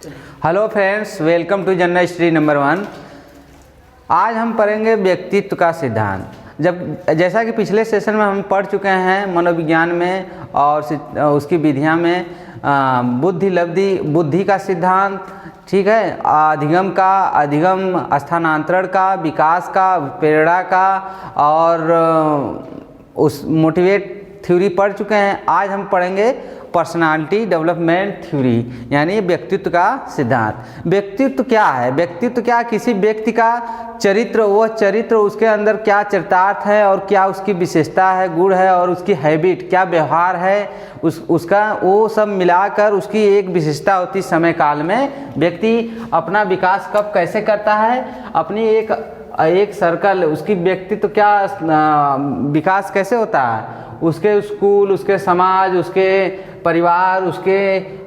Hello friends, welcome to general history number 1। आज हम पढ़ेंगे व्यक्तित्व का सिद्धांत। जैसा कि पिछले सेशन में हम पढ़ चुके हैं मनोविज्ञान में और उसकी विधियां में बुद्धि का सिद्धांत, ठीक है, अधिगम स्थानांतरण का, विकास का, प्रेरणा का और उस मोटिवेट थ्योरी पढ़ चुके हैं। आज हम पढ़ेंगे पर्सनालिटी डेवलपमेंट थ्योरी, यानी व्यक्तित्व का सिद्धांत। व्यक्तित्व क्या है? व्यक्तित्व क्या, किसी व्यक्ति का चरित्र, वह चरित्र उसके अंदर क्या चरितार्थ है और क्या उसकी विशेषता है, गुण है, और उसकी हैबिट क्या, व्यवहार है, उसका वो सब मिलाकर उसकी एक विशेषता होती। समय काल में व्यक्ति अपना विकास कब कैसे करता है, अपनी एक सर्कल, उसकी व्यक्तित्व क्या विकास कैसे होता है, उसके स्कूल, उसके समाज, उसके परिवार,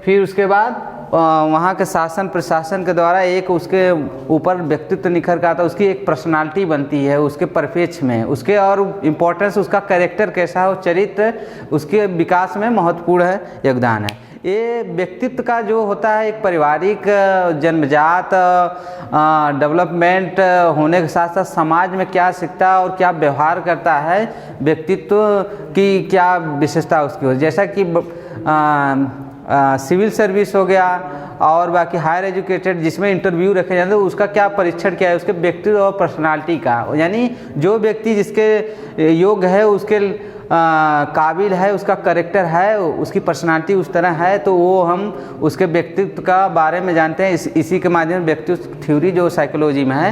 फिर उसके बाद वहाँ के शासन प्रशासन के द्वारा एक उसके ऊपर व्यक्तित्व निखर का आता है, उसकी एक पर्सनालिटी बनती है उसके परिप्रेक्ष्य में, उसके और इम्पोर्टेंस, उसका कैरेक्टर कैसा है, वो चरित्र उसके विकास में महत्वपूर्ण योगदान है। ये व्यक्तित्व का जो होता है एक पारिवारिक जन्मजात डेवलपमेंट होने के साथ साथ समाज में क्या सीखता है और क्या व्यवहार करता है, व्यक्तित्व की क्या विशेषता उसकी हो। जैसा कि सिविल सर्विस हो गया और बाकी हायर एजुकेटेड जिसमें इंटरव्यू रखे जाते हैं, उसका क्या परीक्षण क्या है, उसके व्यक्तित्व और पर्सनालिटी का, यानी जो व्यक्ति जिसके योग्य है, उसके काबिल है, उसका करेक्टर है, उसकी पर्सनालिटी उस तरह है, तो वो हम उसके व्यक्तित्व का बारे में जानते हैं। इसी के माध्यम से व्यक्तित्व थ्योरी जो साइकोलॉजी में है,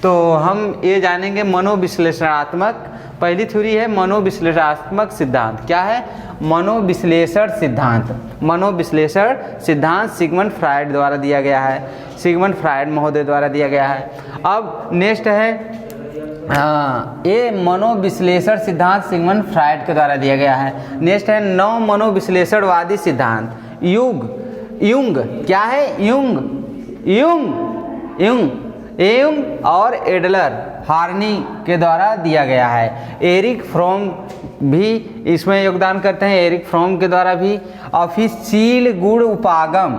तो हम ये जानेंगे मनोविश्लेषणात्मक। पहली थ्योरी है मनोविश्लेषणात्मक सिद्धांत। क्या है? मनोविश्लेषण सिद्धांत। मनोविश्लेषण सिद्धांत सिगमंड फ्रायड द्वारा दिया गया है, सिगमंड फ्रायड महोदय द्वारा दिया गया है। अब नेक्स्ट है ये मनोविश्लेषण सिद्धांत सिगमंड फ्रायड के द्वारा दिया गया है। नेक्स्ट है नव मनोविश्लेषणवादी सिद्धांत, युंग। क्या है? युंग और एडलर हार्नी के द्वारा दिया गया है। एरिक फ्रोम भी इसमें योगदान करते हैं, एरिक फ्रोम के द्वारा भी। ऑफिसील गुण उपागम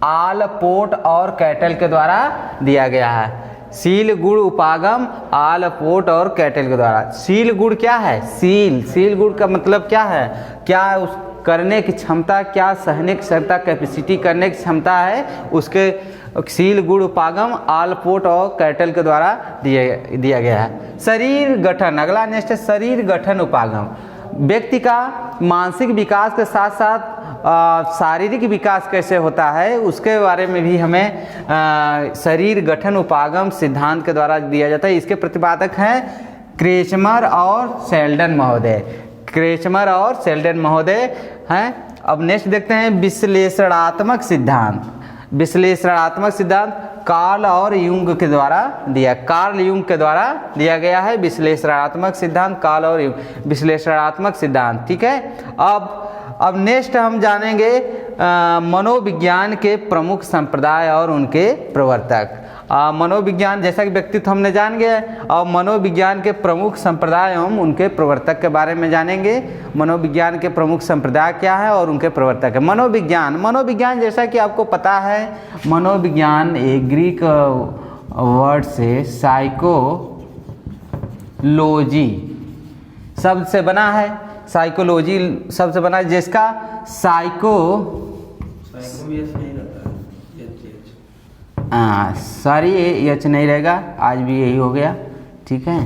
आलपोर्ट और कैटल के द्वारा दिया गया है। सील गुण उपागम आलपोर्ट और कैटल के द्वारा। सील गुण क्या है? सील गुण का मतलब क्या है? क्या उस करने की क्षमता, क्या सहने की क्षमता, कैपेसिटी करने की क्षमता है, उसके सील गुण उपागम आलपोर्ट और कैटल के द्वारा दिया गया है। शरीर गठन, अगला नेक्स्ट है शरीर गठन उपागम। व्यक्ति का मानसिक विकास के साथ साथ शारीरिक विकास कैसे होता है, उसके बारे में भी हमें शरीर गठन उपागम सिद्धांत के द्वारा दिया जाता है। इसके प्रतिपादक हैं क्रेचमर और शेल्डन महोदय हैं। अब नेक्स्ट देखते हैं विश्लेषणात्मक सिद्धांत। विश्लेषणात्मक सिद्धांत कार्ल युंग के द्वारा दिया गया है। विश्लेषणात्मक सिद्धांत कार्ल और युंग, विश्लेषणात्मक सिद्धांत, ठीक है। अब नेक्स्ट हम जानेंगे मनोविज्ञान के प्रमुख संप्रदाय और उनके प्रवर्तक। मनोविज्ञान, जैसा कि व्यक्तित्व हमने जान गए, और मनोविज्ञान के प्रमुख संप्रदाय एवं उनके प्रवर्तक के बारे में जानेंगे। मनोविज्ञान के प्रमुख संप्रदाय क्या है और उनके प्रवर्तक है। मनोविज्ञान जैसा कि आपको पता है, मनोविज्ञान एक ग्रीक वर्ड से साइकोलॉजी शब्द से बना है। साइकोलॉजी शब्द से बना है, जिसका सॉरी यच नहीं रहेगा, आज भी यही हो गया, ठीक है।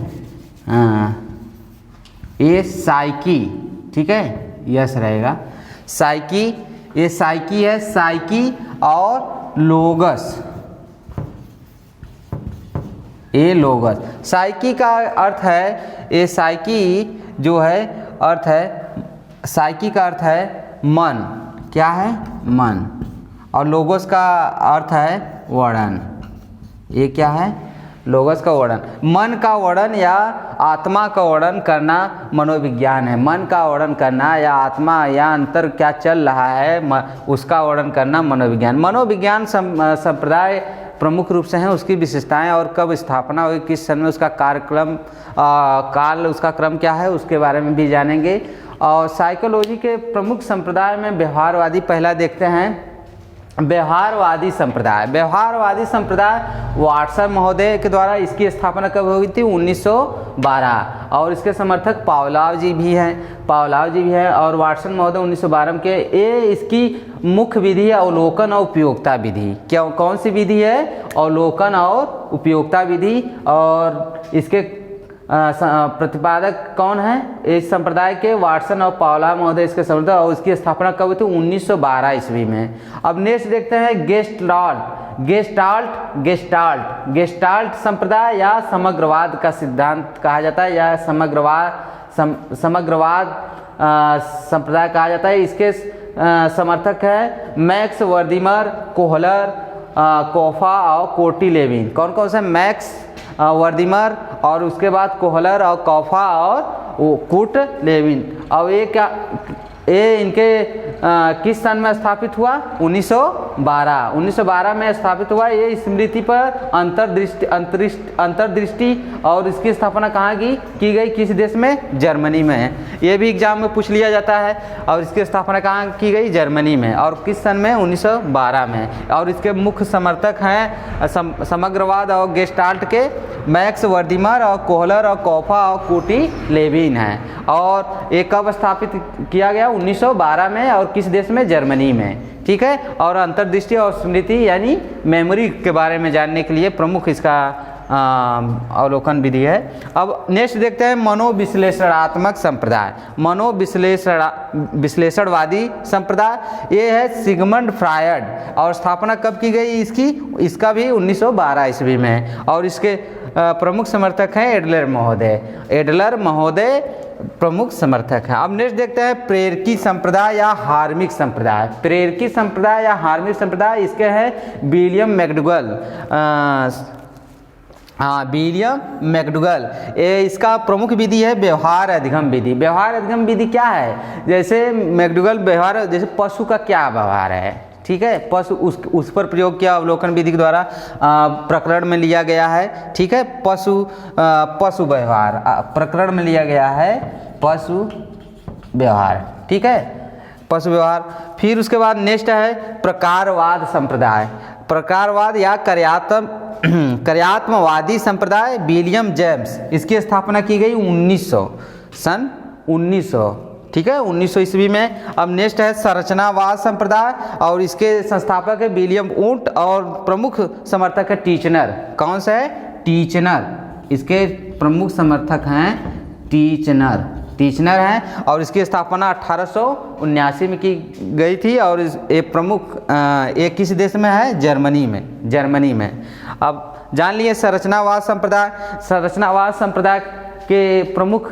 ये साइकी, ठीक है, यस रहेगा। साइकी, ये साइकी है, साइकी और लोगस, ये लोगस। साइकी का अर्थ है, ये साइकी जो है अर्थ है, साइकी का अर्थ है मन। क्या है? मन। और लोगोस का अर्थ है वर्णन। ये क्या है? लोगस का वर्णन, मन का वर्णन या आत्मा का वर्णन करना मनोविज्ञान है। मन का वर्णन करना या आत्मा या अंतर क्या चल रहा है, उसका वर्णन करना मनोविज्ञान। मनोविज्ञान संप्रदाय प्रमुख रूप से हैं, उसकी विशेषताएं और कब स्थापना हुई, किस सन में उसका काल उसका क्रम क्या है, उसके बारे में भी जानेंगे। और साइकोलॉजी के प्रमुख संप्रदाय में व्यवहारवादी पहला देखते हैं। व्यवहारवादी संप्रदाय। व्यवहारवादी संप्रदाय वाटसन महोदय के द्वारा इसकी स्थापना कब हुई थी? 1912। और इसके समर्थक पावलोव जी भी हैं और वाटसन महोदय 1912 के। ये इसकी मुख्य विधि है अवलोकन और उपयोगिता विधि। क्या कौन सी विधि है? अवलोकन और उपयोगिता विधि। और इसके प्रतिपादक कौन है इस संप्रदाय के? वाटसन और पावलोव महोदय इसके समर्थक। और इसकी स्थापना कब हुई थी? 1912 ईस्वी में। अब नेक्स्ट देखते हैं गेस्टाल्ट संप्रदाय या समग्रवाद का सिद्धांत कहा जाता है, या समग्रवाद संप्रदाय कहा जाता है। इसके समर्थक है मैक्स वर्दिमर, कोहलर, कोफा और कोटी लेविन। कौन कौन से? मैक्स वर्दिमर और उसके बाद कोहलर और कौफा और कूट लेविन। और ये इनके किस सन में स्थापित हुआ? 1912 में स्थापित हुआ। ये स्मृति पर अंतर्दृष्टि और इसकी स्थापना कहाँ की गई? किस देश में? जर्मनी में है। ये भी एग्जाम में पूछ लिया जाता है। और इसकी स्थापना कहाँ की गई? जर्मनी में। और किस सन में? 1912 में। और इसके मुख्य समर्थक हैं समग्रवाद और गेस्टाल्ट के मैक्स वर्दिमर और कोहलर और कौफा और कोटी लेविन हैं। और ये कब स्थापित किया गया? 1912 में। और किस देश में? जर्मनी में। ठीक है। और अंतर्दृष्टि और स्मृति यानी मेमोरी के बारे में जानने के लिए प्रमुख इसका अवलोकन विधि है। अब नेक्स्ट देखते हैं मनोविश्लेषणात्मक संप्रदाय। विश्लेषणवादी संप्रदाय ये है सिगमंड फ्रायड। और स्थापना कब की गई इसकी? इसका भी 1912 ईस्वी में। और इसके प्रमुख समर्थक हैं एडलर महोदय प्रमुख समर्थक हैं। अब नेक्स्ट देखते हैं प्रेरकी संप्रदाय या हार्मिक संप्रदाय। प्रेरकी संप्रदाय या हार्मिक संप्रदाय इसके हैं विलियम मैकडूगल। इसका प्रमुख विधि है व्यवहार अधिगम विधि। व्यवहार अधिगम विधि क्या है? जैसे मैकडूगल व्यवहार, जैसे पशु का क्या व्यवहार है, ठीक है, पशु उस पर प्रयोग किया अवलोकन विधि के द्वारा प्रकरण में लिया गया है। ठीक है, पशु व्यवहार प्रकरण में लिया गया है, पशु व्यवहार। ठीक है, पशु व्यवहार। फिर उसके बाद नेक्स्ट है प्रकारवाद संप्रदाय। प्रकारवाद या कार्यात्मवादी संप्रदाय विलियम जेम्स। इसकी स्थापना की गई 1900 ठीक है, 1900 ईस्वी में। अब नेक्स्ट है संरचनावाद संप्रदाय और इसके संस्थापक है विलियम वुड और प्रमुख समर्थक है टीचनर। कौन सा है? टीचनर। इसके प्रमुख समर्थक हैं टीचनर हैं। और इसकी स्थापना 1879 में की गई थी। और ये प्रमुख एक किस देश में है? जर्मनी में। अब जान लिए संरचनावाद संप्रदाय के प्रमुख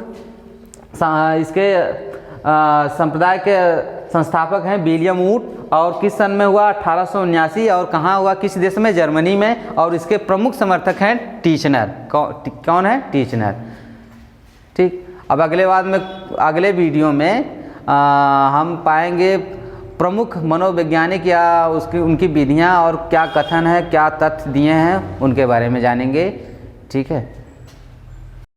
इसके संप्रदाय के संस्थापक हैं विलियम वुड। और किस सन में हुआ? 1879। और कहाँ हुआ? किस देश में? जर्मनी में। और इसके प्रमुख समर्थक हैं टीचनर। कौन है? टीचनर। ठीक। अब अगले वीडियो में हम पाएंगे प्रमुख मनोवैज्ञानिक या उनकी विधियाँ और क्या कथन है, क्या तथ्य दिए हैं, उनके बारे में जानेंगे। ठीक है।